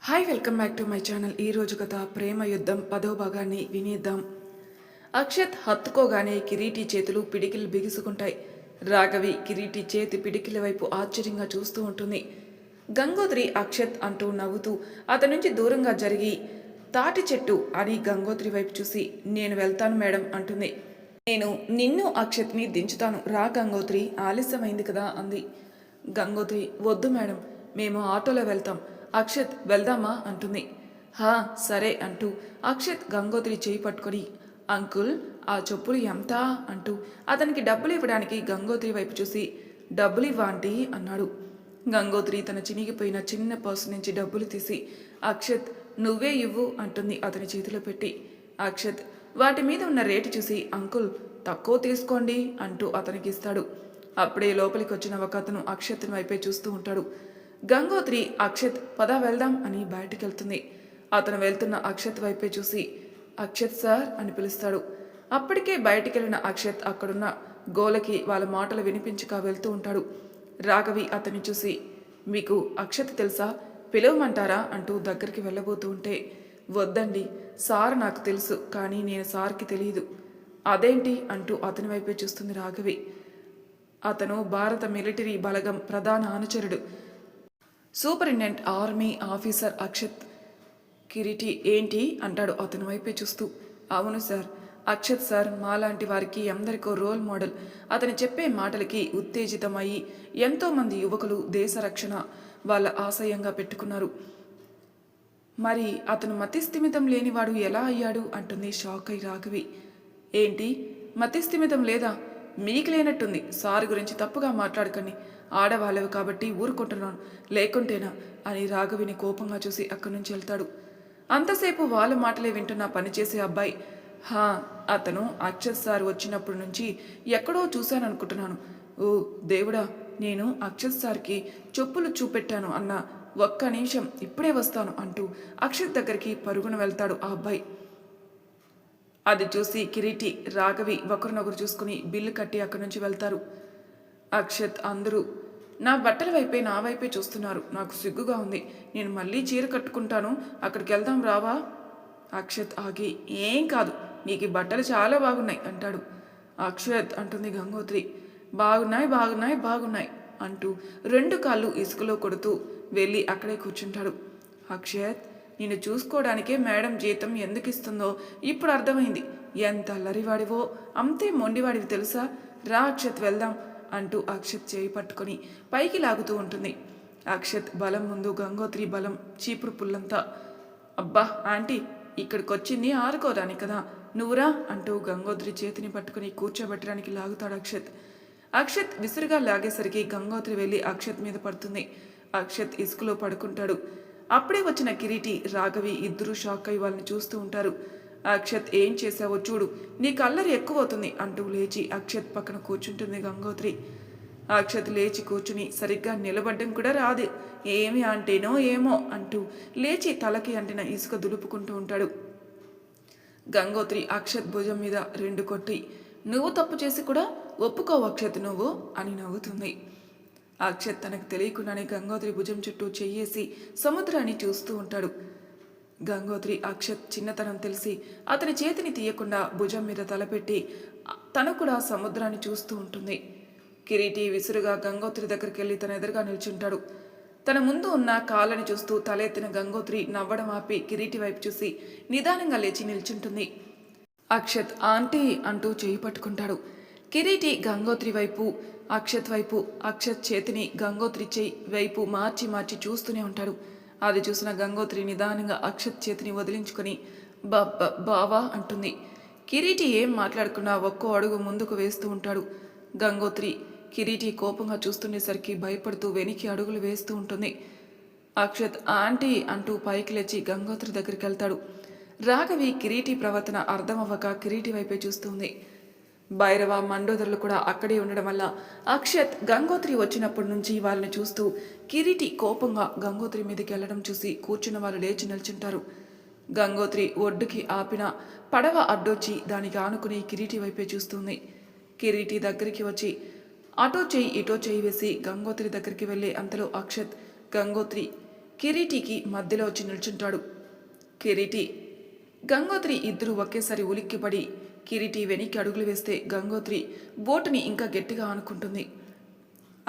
Hi welcome back to my channel. ఈరోజు కథ ప్రేమ యుద్ధం 10వ భాగాన్ని వినేద్దాం. అక్షత్ హత్తుకోగానే కిరీటి చేతులు పిడికిలు బిగుసుకుంటాయి. రాఘవి కిరీటి చేతి పిడికిల వైపు ఆశ్చర్యంగా చూస్తూ ఉంటుంది. గంగోత్రి అక్షత్ అంటూ నవ్వుతూ అతని నుంచి దూరంగా జరిగి తాటి చెట్టు అని గంగోత్రి వైపు చూసి నేను వెళ్తాను మేడం అంటుంది. నేను నిన్ను అక్షత్ని దించుతాను రా గంగోత్రి, ఆలస్యమైంది కదా అంది. గంగోత్రి వద్దు మేడం, మేము ఆటోలో వెళ్తాం, అక్షత్ వెళ్దామా అంటుంది. హా సరే అంటూ అక్షత్ గంగోత్రి చేయి పట్టుకొని అంకుల్ ఆ చెప్పులు ఎంత అంటూ అతనికి డబ్బులు ఇవ్వడానికి గంగోత్రి వైపు చూసి డబ్బులు ఇవ్వాంటి అన్నాడు. గంగోత్రి తన చినిగిపోయిన చిన్న పర్సు నుంచి డబ్బులు తీసి అక్షత్ నువ్వే ఇవ్వు అంటుంది అతని చేతిలో పెట్టి. అక్షత్ వాటి మీద ఉన్న రేటు చూసి అంకుల్ తక్కువ తీసుకోండి అంటూ అతనికి ఇస్తాడు. అప్పుడే లోపలికి వచ్చిన ఒక అతను అక్షత్ని వైపే చూస్తూ ఉంటాడు. గంగోత్రి అక్షత్ పద వెళ్దాం అని బయటికి వెళ్తుంది. అతను వెళ్తున్న అక్షత్ వైపే చూసి అక్షత్ సార్ అని పిలుస్తాడు. అప్పటికే బయటికి వెళ్ళిన అక్షత్ అక్కడున్న గోలకి వాళ్ళ మాటలు వినిపించక వెళ్తూ ఉంటాడు. రాఘవి అతన్ని చూసి మీకు అక్షత్ తెలుసా, పిలవమంటారా అంటూ దగ్గరికి వెళ్ళబోతూ ఉంటే వద్దండి సార్ నాకు తెలుసు, కానీ నేను సార్కి తెలియదు. అదేంటి అంటూ అతని వైపే చూస్తుంది రాఘవి. అతను భారత మిలిటరీ బలగం ప్రధాన అనుచరుడు, superintendent army officer Akshat. Kireeti ఏంటి అంటాడు అతని వైపే చూస్తూ. అవును సార్, అక్షత్ సార్ మాలాంటి వారికి ఎందరికో రోల్ మోడల్. అతను చెప్పే మాటలకి ఉత్తేజితమయ్యి ఎంతోమంది యువకులు దేశ రక్షణ వాళ్ళ ఆశయంగా పెట్టుకున్నారు. మరి అతను మతిస్థిమితం లేనివాడు ఎలా అయ్యాడు అంటుంది షాక్ అయి రాఘవి. ఏంటి మతిస్థిమితం లేదా? మీకు లేనట్టుంది. సార్ గురించి తప్పుగా మాట్లాడకండి, ఆడవాళ్ళవి కాబట్టి ఊరుకుంటున్నాను, లేకుంటేనా అని రాఘవిని కోపంగా చూసి అక్కడి నుంచి వెళ్తాడు. అంతసేపు వాళ్ళ మాటలే వింటున్న పనిచేసే అబ్బాయి హా అతను అక్షత్ సార్ వచ్చినప్పటి నుంచి ఎక్కడో చూశాననుకుంటున్నాను. ఓ దేవుడా, నేను అక్షత్ సార్కి చెప్పులు చూపెట్టాను అన్న ఒక్క నిమిషం, ఇప్పుడే వస్తాను అంటూ అక్షత్ దగ్గరికి పరుగున వెళ్తాడు ఆ అబ్బాయి. అది చూసి కిరీటి రాఘవి ఒకరినొకరు చూసుకుని బిల్లు కట్టి అక్కడి నుంచి వెళ్తారు. అక్షత్ అందరూ నా బట్టల వైపే నా వైపే చూస్తున్నారు, నాకు సిగ్గుగా ఉంది, నేను మళ్ళీ చీర కట్టుకుంటాను, అక్కడికి వెళ్దాం రావా? అక్షత్ ఆగి ఏం కాదు, నీకు బట్టలు చాలా బాగున్నాయి అంటాడు. అక్షత్ అంటుంది గంగోత్రి బాగున్నాయి బాగున్నాయి బాగున్నాయి అంటూ రెండు కాళ్ళు ఇసుకలో కొడుతూ వెళ్ళి అక్కడే కూర్చుంటాడు. అక్షత్ నిన్ను చూసుకోవడానికే మేడం జీతం ఎందుకు ఇస్తుందో ఇప్పుడు అర్థమైంది. ఎంత అల్లరివాడివో అంతే మొండివాడివి తెలుసా, రా అక్షత్ వెళ్దాం అంటూ అక్షత్ చేయి పట్టుకొని పైకి లాగుతూ ఉంటుంది. అక్షత్ బలం ముందు గంగోత్రి బలం చీపురు పుల్లంతా. అబ్బా ఆంటీ, ఇక్కడికి వచ్చింది ఆరుకోవడానికి కదా, నువ్వురా అంటూ గంగోత్రి చేతిని పట్టుకుని కూర్చోబెట్టడానికి లాగుతాడు అక్షత్. అక్షత్ విసురుగా లాగేసరికి గంగోత్రి వెళ్ళి అక్షత్ మీద పడుతుంది. అక్షత్ ఇసుకలో పడుకుంటాడు. అప్పుడే వచ్చిన కిరీటి రాఘవి ఇద్దరూ షాక్ అయి వాళ్ళని చూస్తూ ఉంటారు. అక్షత్ ఏం చేశావో చూడు, నీ కల్లరి ఎక్కువ అవుతుంది అంటూ లేచి అక్షత్ పక్కన కూర్చుంటుంది గంగోత్రి. అక్షత్ లేచి కూర్చుని సరిగ్గా నిలబడ్డం కూడా రాదు, ఏమి అంటేనో ఏమో అంటూ లేచి తలకి అంటిన ఇసుక దులుపుకుంటూ ఉంటాడు. గంగోత్రి అక్షత్ భుజం మీద రెండు కొట్టి నువ్వు తప్పు చేసి కూడా ఒప్పుకోవు అక్షత్ నువ్వు అని నవ్వుతుంది. అక్షత్ తనకు తెలియకుండానే గంగోత్రి భుజం చుట్టూ చెయ్యేసి సముద్రాన్ని చూస్తూ ఉంటాడు. గంగోత్రి అక్షత్ చిన్నతనం తెలిసి అతని చేతిని తీయకుండా భుజం మీద తలపెట్టి తను కూడా సముద్రాన్ని చూస్తూ ఉంటుంది. కిరీటి విసురుగా గంగోత్రి దగ్గరికి వెళ్ళి తన ఎదురుగా నిల్చుంటాడు. తన ముందు ఉన్న కాళ్ళని చూస్తూ తలెత్తిన గంగోత్రి నవ్వడం ఆపి కిరీటి వైపు చూసి నిదానంగా లేచి నిల్చుంటుంది. అక్షత్ ఆంటీ అంటూ చేయి పట్టుకుంటాడు. కిరీటి గంగోత్రి వైపు అక్షత్ వైపు అక్షత్ చేతిని గంగోత్రి చేయి వైపు మార్చి మార్చి చూస్తూనే ఉంటాడు. అది చూసిన గంగోత్రి నిదానంగా అక్షత్ చేతిని వదిలించుకొని బావా అంటుంది. కిరీటి ఏం మాట్లాడకుండా ఒక్కో అడుగు ముందుకు వేస్తూ ఉంటాడు. గంగోత్రి కిరీటి కోపంగా చూస్తుండేసరికి భయపడుతూ వెనక్కి అడుగులు వేస్తూ ఉంటుంది. అక్షత్ ఆంటీ అంటూ పైకి లేచి గంగోత్రి దగ్గరికి వెళ్తాడు. రాఘవి కిరీటి ప్రవర్తన అర్థమవ్వక కిరీటి వైపే చూస్తుంది. భైరవ మండోదరులు కూడా అక్కడే ఉండడం వల్ల అక్షత్ గంగోత్రి వచ్చినప్పటి నుంచి వాళ్ళని చూస్తూ కిరీటి కోపంగా గంగోత్రి మీదకి వెళ్ళడం చూసి కూర్చున్న వాళ్ళు లేచి నిల్చుంటారు. గంగోత్రి ఒడ్డుకి ఆపిన పడవ అడ్డొచ్చి దానికి ఆనుకుని కిరీటి వైపే చూస్తుంది. కిరీటి దగ్గరికి వచ్చి అటో చెయ్యి ఇటో చెయ్యి వేసి గంగోత్రి దగ్గరికి వెళ్ళే అంతలో అక్షత్ గంగోత్రి కిరీటికి మధ్యలో వచ్చి నిల్చుంటాడు. కిరీటి, గంగోత్రి ఇద్దరు ఒకేసారి ఉలిక్కిపడి కిరీటి వెనక్కి అడుగులు వేస్తే గంగోత్రి బోటుని ఇంకా గట్టిగా ఆనుకుంటుంది.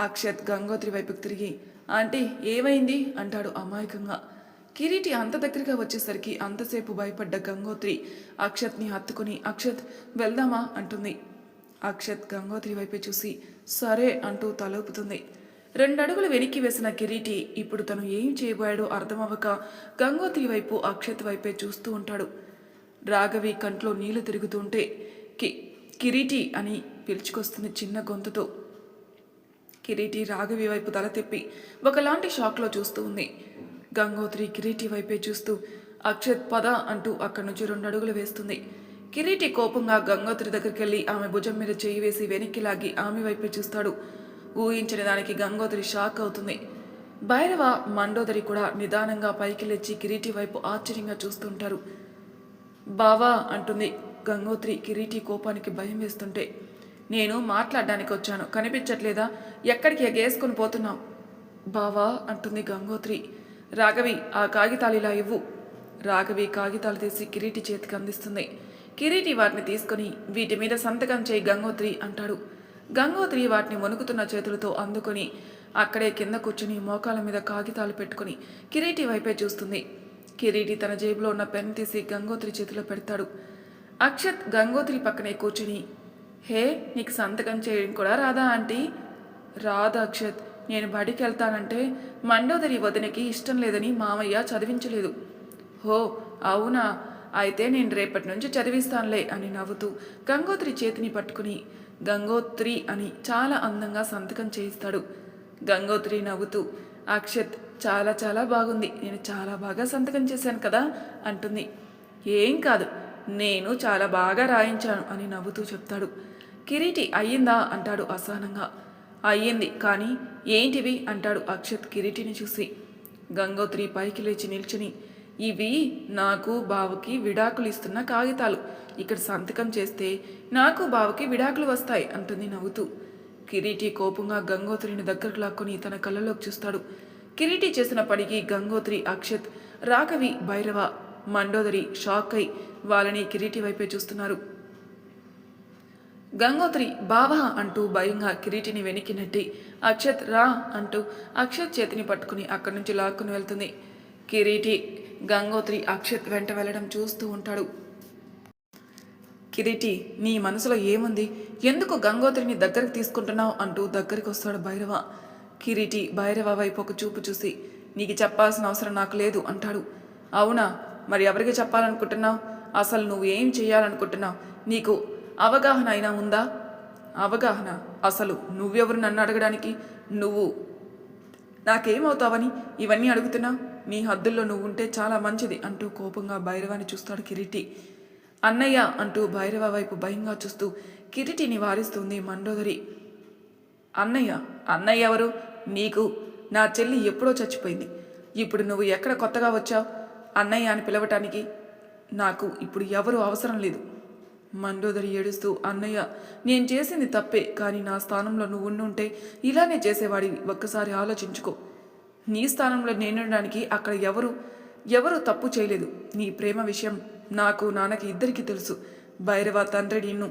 అక్షత్ గంగోత్రి వైపుకి తిరిగి, ఆంటీ ఏమైంది అంటాడు అమాయకంగా. కిరీటి అంత దగ్గరగా వచ్చేసరికి అంతసేపు భయపడ్డ గంగోత్రి అక్షత్ని హత్తుకుని, అక్షత్ వెళ్దామా అంటుంది. అక్షత్ గంగోత్రి వైపే చూసి సరే అంటూ తలూపుతుంది. 2 అడుగులు వెనక్కి వేసిన కిరీటి ఇప్పుడు తను ఏం చేయబోయాడో అర్థమవ్వక గంగోత్రి వైపు అక్షత్ వైపే చూస్తూ ఉంటాడు. రాఘవి కంట్లో నీళ్లు తిరుగుతుంటే కిరీటి అని పిలుచుకొస్తుంది చిన్న గొంతుతో. కిరీటి రాఘవి వైపు తల తిప్పి ఒకలాంటి షాక్లో చూస్తూ ఉంది. గంగోత్రి కిరీటి వైపే చూస్తూ అక్షత్ పద అంటూ అక్కడి నుంచి 2 అడుగులు వేస్తుంది. కిరీటి కోపంగా గంగోత్రి దగ్గరికి వెళ్ళి ఆమె భుజం మీద చేయి వేసి వెనక్కి లాగి ఆమె వైపే చూస్తాడు. ఊహించని దానికి గంగోత్రి షాక్ అవుతుంది. భైరవ, మండోదరి కూడా నిదానంగా పైకి లేచి కిరీటి వైపు ఆశ్చర్యంగా చూస్తుంటారు. బావా అంటుంది గంగోత్రి కిరీటి కోపానికి భయం వేస్తుంటే. నేను మాట్లాడడానికి వచ్చాను, కనిపించట్లేదా? ఎక్కడికి ఎగేసుకుని పోతున్నావు? బావా అంటుంది గంగోత్రి. రాఘవి, ఆ కాగితాలు ఇలా ఇవ్వు. రాఘవి కాగితాలు తీసి కిరీటి చేతికి అందిస్తుంది. కిరీటి వాటిని తీసుకుని వీటి మీద సంతకం చేయి గంగోత్రి అంటాడు. గంగోత్రి వాటిని వణుకుతున్న చేతులతో అందుకొని అక్కడే కింద కూర్చుని మోకాల మీద కాగితాలు పెట్టుకుని కిరీటి వైపే చూస్తుంది. కిరీటి తన జేబులో ఉన్న పెన్ తీసి గంగోత్రి చేతిలో పెడతాడు. అక్షత్ గంగోత్రి పక్కనే కూర్చుని, హే, నీకు సంతకం చేయడం కూడా రాదా ఆంటీ? రాదా అక్షత్, నేను బడికి వెళ్తానంటే మండోదరి వదినకి ఇష్టం లేదని మామయ్య చదివించలేదు. హో అవునా, అయితే నేను రేపటి నుంచి చదివిస్తానులే అని నవ్వుతూ గంగోత్రి చేతిని పట్టుకుని గంగోత్రి అని చాలా అందంగా సంతకం చేయిస్తాడు. గంగోత్రి నవ్వుతూ, అక్షత్ చాలా చాలా బాగుంది, నేను చాలా బాగా సంతకం చేశాను కదా అంటుంది. ఏం కాదు, నేను చాలా బాగా రాయించాను అని నవ్వుతూ చెప్తాడు. కిరీటి అయ్యిందా అంటాడు అసహనంగా. అయ్యింది, కానీ ఏంటివి అంటాడు అక్షత్ కిరీటిని చూసి. గంగోత్రి పైకి లేచి నిల్చుని, ఇవి నాకు బావకి విడాకులు ఇస్తున్న కాగితాలు, ఇక్కడ సంతకం చేస్తే నాకు బావకి విడాకులు వస్తాయి అంటుంది నవ్వుతూ. కిరీటి కోపంగా గంగోత్రిని దగ్గరకు లాక్కొని తన కళ్ళలోకి చూస్తాడు. కిరీటి చేసిన పనికి గంగోత్రి, అక్షత్, రాఘవి, భైరవ, మండోదరి షాక్ అయి వాళ్ళని కిరీటి వైపే చూస్తున్నారు. గంగోత్రి బావా అంటూ భయంగా కిరీటిని వెనక్కి నెట్టి అక్షత్ రా అంటూ అక్షత్ చేతిని పట్టుకుని అక్కడి నుంచి లాక్కుని వెళ్తుంది. కిరీటి గంగోత్రి అక్షత్ వెంట వెళ్ళడం చూస్తూ ఉంటాడు. కిరీటి, నీ మనసులో ఏముంది? ఎందుకు గంగోత్రిని దగ్గరికి తీసుకుంటున్నావు అంటూ దగ్గరికి వస్తాడు భైరవ. కిరీటి భైరవ వైపు ఒక చూపు చూసి, నీకు చెప్పాల్సిన అవసరం నాకు లేదు అంటాడు. అవునా, మరి ఎవరికి చెప్పాలనుకుంటున్నావు? అసలు నువ్వు ఏం చేయాలనుకుంటున్నావు? నీకు అవగాహన అయినా ఉందా? అవగాహన? అసలు నువ్వెవరు నన్ను అడగడానికి? నువ్వు నాకేమవుతావని ఇవన్నీ అడుగుతున్నావు? నీ హద్దుల్లో నువ్వు ఉంటే చాలా మంచిది అంటూ కోపంగా భైరవాన్ని చూస్తాడు కిరీటి. అన్నయ్య అంటూ భైరవ వైపు భయంగా చూస్తూ కిరీటిని వారిస్తుంది మండోదరి. అన్నయ్య? అన్నయ్య ఎవరు? నీకు నా చెల్లి ఎప్పుడో చచ్చిపోయింది. ఇప్పుడు నువ్వు ఎక్కడ కొత్తగా వచ్చావు అన్నయ్య అని పిలవటానికి? నాకు ఇప్పుడు ఎవరు అవసరం లేదు. మండోదరి ఏడుస్తూ, అన్నయ్య, నేను చేసింది తప్పే, కానీ నా స్థానంలో నువ్వు ఉండుంటే ఇలానే చేసేవాడివి. ఒక్కసారి ఆలోచించుకో. నీ స్థానంలో నేనుండడానికి అక్కడ ఎవరు తప్పు చేయలేదు. నీ ప్రేమ విషయం నాకు, నాన్నకి ఇద్దరికీ తెలుసు. భైరవ తండ్రి నిన్ను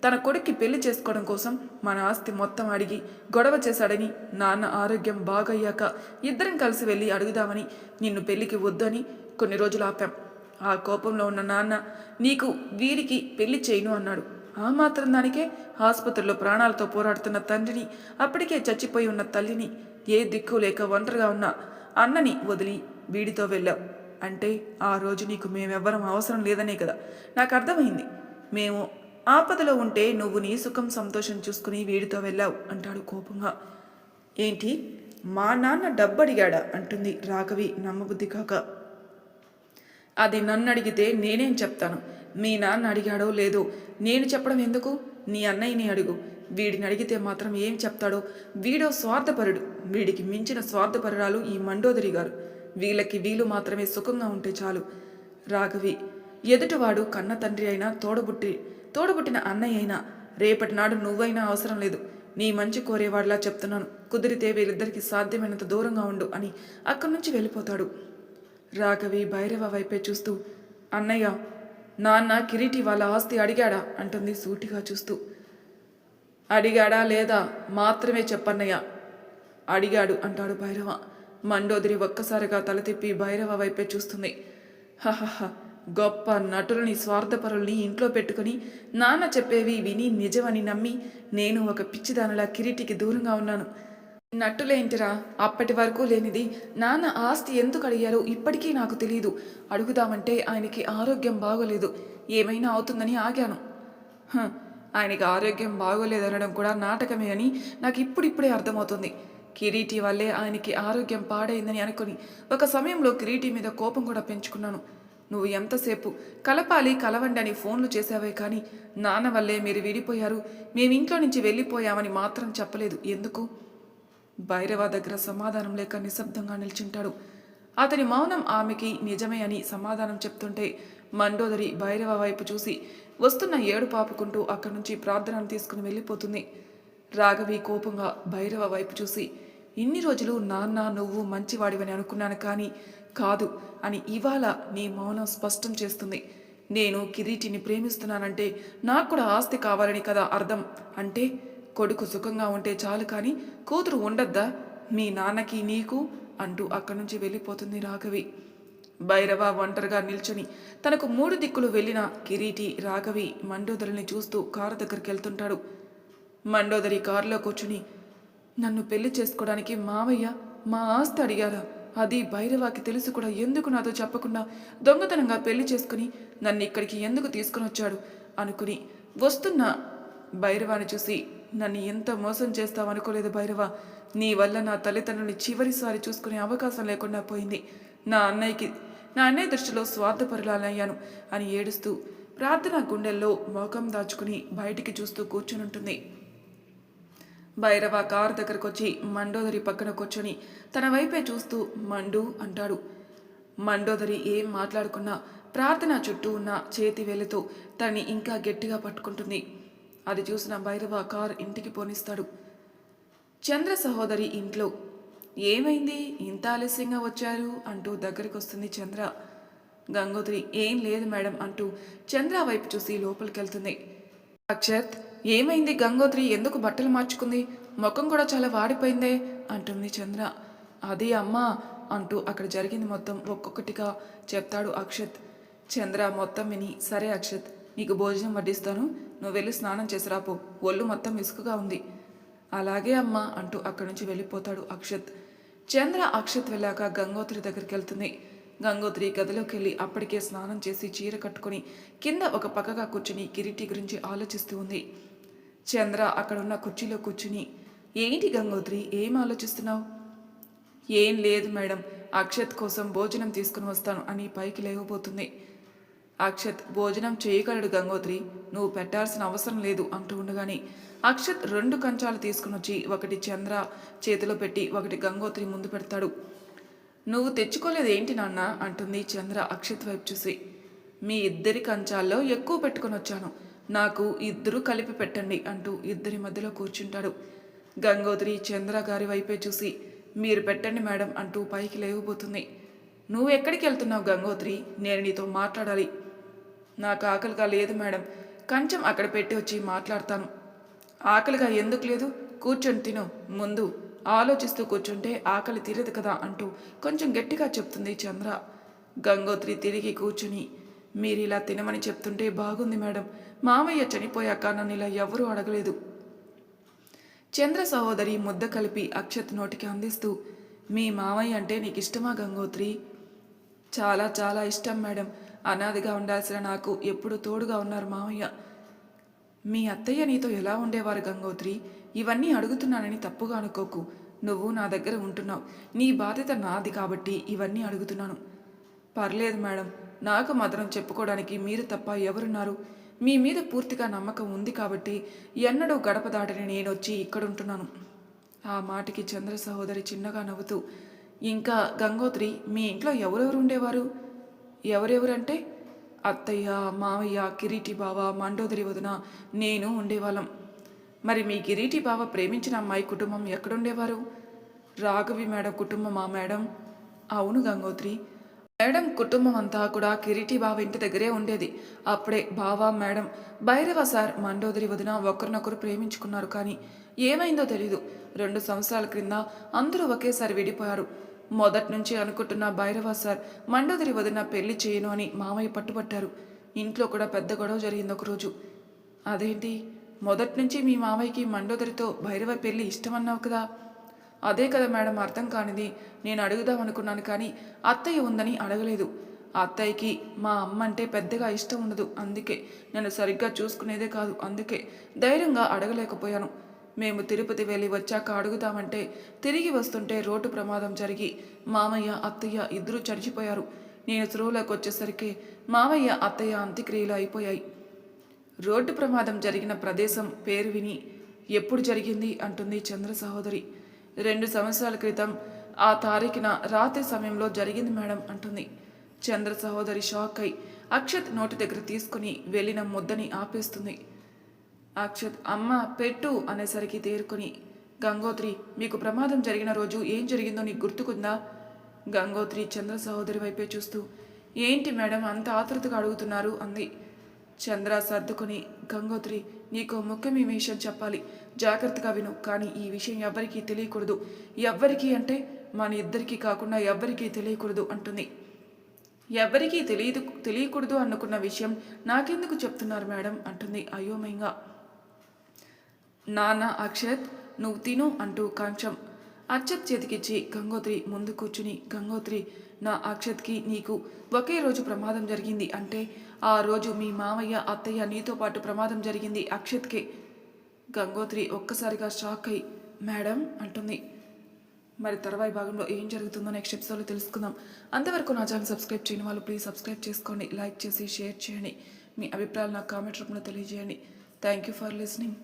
తన కొడుక్కి పెళ్లి చేసుకోవడం కోసం మన ఆస్తి మొత్తం అడిగి గొడవ చేశాడని, నాన్న ఆరోగ్యం బాగయ్యాక ఇద్దరం కలిసి వెళ్ళి అడుగుదామని నిన్ను పెళ్లికి వద్దని కొన్ని రోజులు ఆపాం. ఆ కోపంలో ఉన్న నాన్న నీకు వీరికి పెళ్లి చేయను అన్నాడు. ఆ మాత్రం దానికే ఆసుపత్రిలో ప్రాణాలతో పోరాడుతున్న తండ్రిని, అప్పటికే చచ్చిపోయి ఉన్న తల్లిని, ఏ దిక్కు లేక ఒంటరిగా ఉన్న అన్నని వదిలి వీడితో వెళ్ళావు అంటే ఆ రోజు నీకు మేమెవ్వరం అవసరం లేదనే కదా. నాకు అర్థమైంది. మేము ఆపదలో ఉంటే నువ్వు నీ సుఖం సంతోషం చూసుకుని వీడితో వెళ్ళావు అంటాడు కోపంగా. ఏంటి, మా నాన్న డబ్బు అడిగాడా అంటుంది రాఘవి నమ్మబుద్ధి కాక. అది నన్ను అడిగితే నేనేం చెప్తాను? మీ నాన్న అడిగాడో లేదో నేను చెప్పడం ఎందుకు? నీ అన్నయ్యని అడుగు. వీడిని అడిగితే మాత్రం ఏం చెప్తాడో. వీడో స్వార్థపరుడు. వీడికి మించిన స్వార్థపరురాలు ఈ మండోదరి గారు. వీళ్ళు మాత్రమే సుఖంగా ఉంటే చాలు. రాఘవి, ఎదుటివాడు కన్న తండ్రి అయినా తోడబుట్టిన అన్నయ్య అయినా రేపటి నాడు నువ్వైనా అవసరం లేదు. నీ మంచి కోరేవాడిలా చెప్తున్నాను. కుదిరితే వీళ్ళిద్దరికీ సాధ్యమైనంత దూరంగా ఉండు అని అక్కడి నుంచి వెళ్ళిపోతాడు. రాఘవి భైరవ వైపే చూస్తూ, అన్నయ్య, నాన్న కిరీటి వాళ్ళ ఆస్తి అడిగాడా అంటుంది సూటిగా చూస్తూ. అడిగాడా లేదా మాత్రమే చెప్పన్నయ్య. అడిగాడు అంటాడు భైరవ. మండోదరి ఒక్కసారిగా తల తిప్పి భైరవ వైపే చూస్తుంది. హహహ, గొప్ప నటులని స్వార్థపరుల్ని ఇంట్లో పెట్టుకుని నాన్న చెప్పేవి విని నిజమని నమ్మి నేను ఒక పిచ్చిదానిలా కిరీటికి దూరంగా ఉన్నాను. నట్టులేంటిరా, అప్పటి వరకు లేనిది నాన్న ఆస్తి ఎందుకు అడిగారో ఇప్పటికీ నాకు తెలియదు. అడుగుదామంటే ఆయనకి ఆరోగ్యం బాగోలేదు, ఏమైనా అవుతుందని ఆగాను. ఆయనకి ఆరోగ్యం బాగోలేదనడం కూడా నాటకమే అని నాకు ఇప్పుడిప్పుడే అర్థమవుతుంది. కిరీటి వల్లే ఆయనకి ఆరోగ్యం పాడైందని అనుకుని ఒక సమయంలో కిరీటి మీద కోపం కూడా పెంచుకున్నాను. నువ్వు ఎంతసేపు కలపాలి కలవండి అని ఫోన్లు చేసావే కానీ నాన్న వల్లే మీరు విడిపోయారు, మేము ఇంట్లో నుంచి వెళ్ళిపోయామని మాత్రం చెప్పలేదు. ఎందుకు? భైరవ దగ్గర సమాధానం లేక నిశ్శబ్దంగా నిల్చుంటాడు. అతని మౌనం ఆమెకి నిజమే అని సమాధానం చెప్తుంటే మండోదరి భైరవ వైపు చూసి వస్తున్న ఏడు పాపుకుంటూ అక్కడి నుంచి ప్రార్థనలు తీసుకుని వెళ్ళిపోతుంది. రాఘవి కోపంగా భైరవ వైపు చూసి, ఇన్ని రోజులు నాన్న నువ్వు మంచివాడివని అనుకున్నాను కానీ కాదు అని ఇవాళ నీ మౌనం స్పష్టం చేస్తుంది. నేను కిరీటిని ప్రేమిస్తున్నానంటే నాకు కూడా ఆస్తి కావాలని కదా అర్థం. అంటే కొడుకు సుఖంగా ఉంటే చాలు కానీ కూతురు ఉండద్దా మీ నాన్నకి నీకు అంటూ అక్కడి నుంచి వెళ్ళిపోతుంది రాఘవి. భైరవ ఒంటరిగా నిల్చుని తనకు 3 దిక్కులు వెళ్ళిన కిరీటి రాఘవి మండోదరిని చూస్తూ కారు దగ్గరికి వెళ్తుంటాడు. మండోదరి కారులో కూర్చుని, నన్ను పెళ్లి చేసుకోవడానికి మావయ్య మా ఆస్తి అడిగారా? అది భైరవాకి తెలిసి కూడా ఎందుకు నాతో చెప్పకుండా దొంగతనంగా పెళ్లి చేసుకుని నన్ను ఇక్కడికి ఎందుకు తీసుకుని వచ్చాడు అనుకుని వస్తున్న భైరవాని చూసి, నన్ను ఎంత మోసం చేస్తావనుకోలేదు భైరవ. నీ వల్ల నా తల్లిదండ్రుని చివరిసారి చూసుకునే అవకాశం లేకుండా పోయింది. నా అన్నయ్య దృష్టిలో స్వార్థపరులాలయ్యాను అని ఏడుస్తూ ప్రార్థన గుండెల్లో మోకం దాచుకుని బయటికి చూస్తూ కూర్చునుంటుంది. భైరవ కారు దగ్గరకు వచ్చి మండోదరి పక్కన కూర్చొని తన వైపే చూస్తూ మండు అంటాడు. మండోదరి ఏం మాట్లాడుకున్నా ప్రార్థన చుట్టూ ఉన్న చేతి వేలితో తనని ఇంకా గట్టిగా పట్టుకుంటుంది. అది చూసిన భైరవ కారు ఇంటికి పోనిస్తాడు. చంద్ర సహోదరి ఇంట్లో, ఏమైంది ఇంత ఆలస్యంగా వచ్చారు అంటూ దగ్గరికి వస్తుంది చంద్ర. గంగోత్రి, ఏం లేదు మేడం అంటూ చంద్ర వైపు చూసి లోపలికి వెళ్తుంది. అక్షత్, ఏమైంది గంగోత్రి ఎందుకు బట్టలు మార్చుకుంది? ముఖం కూడా చాలా వాడిపోయిందే అంటుంది చంద్ర. అదే అమ్మా అంటూ అక్కడ జరిగింది మొత్తం ఒక్కొక్కటిగా చెప్తాడు అక్షత్. చంద్ర మొత్తం విని, సరే అక్షత్, నీకు భోజనం వడ్డిస్తాను, నువ్వు వెళ్ళి స్నానం చేసి రాపో, ఒళ్ళు మొత్తం ఇసుకగా ఉంది. అలాగే అమ్మా అంటూ అక్కడి నుంచి వెళ్ళిపోతాడు అక్షత్. చంద్ర అక్షత్ వెళ్ళాక గంగోత్రి దగ్గరికి వెళ్తుంది. గంగోత్రి గదిలోకి వెళ్ళి అప్పటికే స్నానం చేసి చీర కట్టుకుని కింద ఒక పక్కగా కూర్చుని కిరీటి గురించి ఆలోచిస్తూ ఉంది. చంద్ర అక్కడున్న కుర్చీలో కూర్చుని, ఏంటి గంగోత్రి ఏం ఆలోచిస్తున్నావు? ఏం లేదు మేడం, అక్షత్ కోసం భోజనం తీసుకుని వస్తాను అని పైకి లేవబోతుంది. అక్షత్ భోజనం చేయగలడు గంగోత్రి, నువ్వు పెట్టాల్సిన అవసరం లేదు అంటూ ఉండగానే అక్షత్ 2 కంచాలు తీసుకుని వచ్చి ఒకటి చంద్ర చేతిలో పెట్టి ఒకటి గంగోత్రి ముందు పెడతాడు. నువ్వు తెచ్చుకోలేదు ఏంటి నాన్న అంటుంది చంద్ర అక్షత్ వైపు చూసి. మీ ఇద్దరి కంచాల్లో ఎక్కువ పెట్టుకుని వచ్చాను, నాకు 2 కలిపి పెట్టండి అంటూ ఇద్దరి మధ్యలో కూర్చుంటాడు. గంగోత్రి చంద్ర గారి వైపే చూసి, మీరు పెట్టండి మేడం అంటూ పైకి లేవబోతుంది. నువ్వు ఎక్కడికి వెళ్తున్నావు గంగోత్రి, నేను నీతో మాట్లాడాలి. నాకు ఆకలిగా లేదు మేడం, కంచం అక్కడ పెట్టి వచ్చి మాట్లాడతాను. ఆకలిగా ఎందుకు లేదు, కూర్చొని తిను, ముందు ఆలోచిస్తూ కూర్చుంటే ఆకలి తీరదు కదా అంటూ కొంచెం గట్టిగా చెప్తుంది చంద్ర. గంగోత్రి తిరిగి కూర్చుని, మీరు ఇలా తినమని చెప్తుంటే బాగుంది మేడం, మామయ్య చనిపోయాక నన్ను ఇలా ఎవరూ అడగలేదు. చంద్ర సహోదరి ముద్ద కలిపి అక్షత్ నోటికి అందిస్తూ, మీ మామయ్య అంటే నీకు ఇష్టమా గంగోత్రి? చాలా చాలా ఇష్టం మేడం, అనాదిగా ఉండాల్సిన నాకు ఎప్పుడు తోడుగా ఉన్నారు మామయ్య. మీ అత్తయ్య నీతో ఎలా ఉండేవారు గంగోత్రి? ఇవన్నీ అడుగుతున్నానని తప్పుగా అనుకోకు, నువ్వు నా దగ్గర ఉంటున్నావు, నీ బాధ్యత నాది కాబట్టి ఇవన్నీ అడుగుతున్నాను. పర్లేదు మేడం, నాకు మాత్రం చెప్పుకోవడానికి మీరు తప్ప ఎవరున్నారు? మీ మీద పూర్తిగా నమ్మకం ఉంది కాబట్టి ఎన్నడూ గడప దాటని నేను వచ్చి ఇక్కడుంటున్నాను. ఆ మాటకి చంద్ర సహోదరి చిన్నగా నవ్వుతూ, ఇంకా గంగోత్రి మీ ఇంట్లో ఎవరెవరు ఉండేవారు? ఎవరెవరంటే అత్తయ్య, మావయ్య, కిరీటి బావ, మండోదరి వదిన, నేను ఉండేవాళ్ళం. మరి మీ కిరీటి బావ ప్రేమించిన అమ్మాయి కుటుంబం ఎక్కడుండేవారు? రాఘవి మేడం కుటుంబమా మేడం? అవును గంగోత్రి. మేడం కుటుంబం అంతా కూడా కిరీటి బావ ఇంటి దగ్గరే ఉండేది. అప్పుడే బావ మేడం భైరవ సార్ మండోదరి వదిన ఒకరినొకరు ప్రేమించుకున్నారు. కానీ ఏమైందో తెలీదు. 2 సంవత్సరాల క్రింద అందరూ ఒకేసారి విడిపోయారు. మొదటి నుంచి అనుకుంటున్న భైరవ సార్ మండోదరి వదిన పెళ్లి చేయను అని మామయ్య పట్టుబట్టారు. ఇంట్లో కూడా పెద్ద గొడవ జరిగింది ఒకరోజు. అదేంటి, మొదటి నుంచి మీ మామయ్యకి మండోదరితో భైరవ పెళ్లి ఇష్టమన్నావు కదా? అదే కదా మేడం అర్థం కానిది. నేను అడుగుదాం అనుకున్నాను కానీ అత్తయ్య ఉందని అడగలేదు. అత్తయ్యకి మా అమ్మ అంటే పెద్దగా ఇష్టం ఉండదు. అందుకే నేను సరిగ్గా చూసుకునేదే కాదు. అందుకే ధైర్యంగా అడగలేకపోయాను. మేము తిరుపతి వెళ్ళి వచ్చాక అడుగుదామంటే తిరిగి వస్తుంటే రోడ్డు ప్రమాదం జరిగి మామయ్య అత్తయ్య ఇద్దరూ చనిపోయారు. నేను స్రోలోకి వచ్చేసరికి మామయ్య అత్తయ్య అంత్యక్రియలు అయిపోయాయి. రోడ్డు ప్రమాదం జరిగిన ప్రదేశం పేరు విని ఎప్పుడు జరిగింది అంటుంది చంద్ర సహోదరి. 2 సంవత్సరాల క్రితం ఆ తారీఖున రాత్రి సమయంలో జరిగింది మేడం అంటుంది. చంద్ర సహోదరి షాక్ అయి అక్షత్ నోటి దగ్గర తీసుకుని వెళ్ళిన ముద్దని ఆపేస్తుంది. అక్షత్ అమ్మ పెట్టు అనేసరికి తేరుకొని, గంగోత్రి మీకు ప్రమాదం జరిగిన రోజు ఏం జరిగిందో నీకు గుర్తుకుందా? గంగోత్రి చంద్ర సహోదరి వైపే చూస్తూ, ఏంటి మేడం అంత ఆతృతగా అడుగుతున్నారు అంది. చంద్ర సర్దుకొని, గంగోత్రి నీకు ముఖ్యమైన విషయం చెప్పాలి, జాగ్రత్తగా విను. కానీ ఈ విషయం ఎవ్వరికీ తెలియకూడదు. ఎవ్వరికీ అంటే మన ఇద్దరికీ కాకుండా ఎవ్వరికీ తెలియకూడదు అంటుంది. ఎవ్వరికీ తెలియకూడదు అనుకున్న విషయం నాకెందుకు చెప్తున్నారు మేడం అంటుంది అయోమయంగా. నాన్న అక్షత్ నువ్వు తిను అంటూ కంచం అక్షత్ చేతికిచ్చి గంగోత్రి ముందు కూర్చుని, గంగోత్రి నా అక్షత్కి నీకు ఒకే రోజు ప్రమాదం జరిగింది అంటే ఆ రోజు మీ మామయ్య అత్తయ్య నీతో పాటు ప్రమాదం జరిగింది అక్షత్కే. గంగోత్రి ఒక్కసారిగా షాక్ అయి మేడం అంటుంది. మరి తర్వాయి భాగంలో ఏం జరుగుతుందో నెక్స్ట్ ఎపిసోడ్లో తెలుసుకుందాం. అంతవరకు నా ఛానల్ సబ్స్క్రైబ్ చేయని వాళ్ళు ప్లీజ్ సబ్స్క్రైబ్ చేసుకోండి, లైక్ చేసి షేర్ చేయండి, మీ అభిప్రాయాలు నాకు కామెంట్ రూపంలో తెలియజేయండి. Thank you for listening.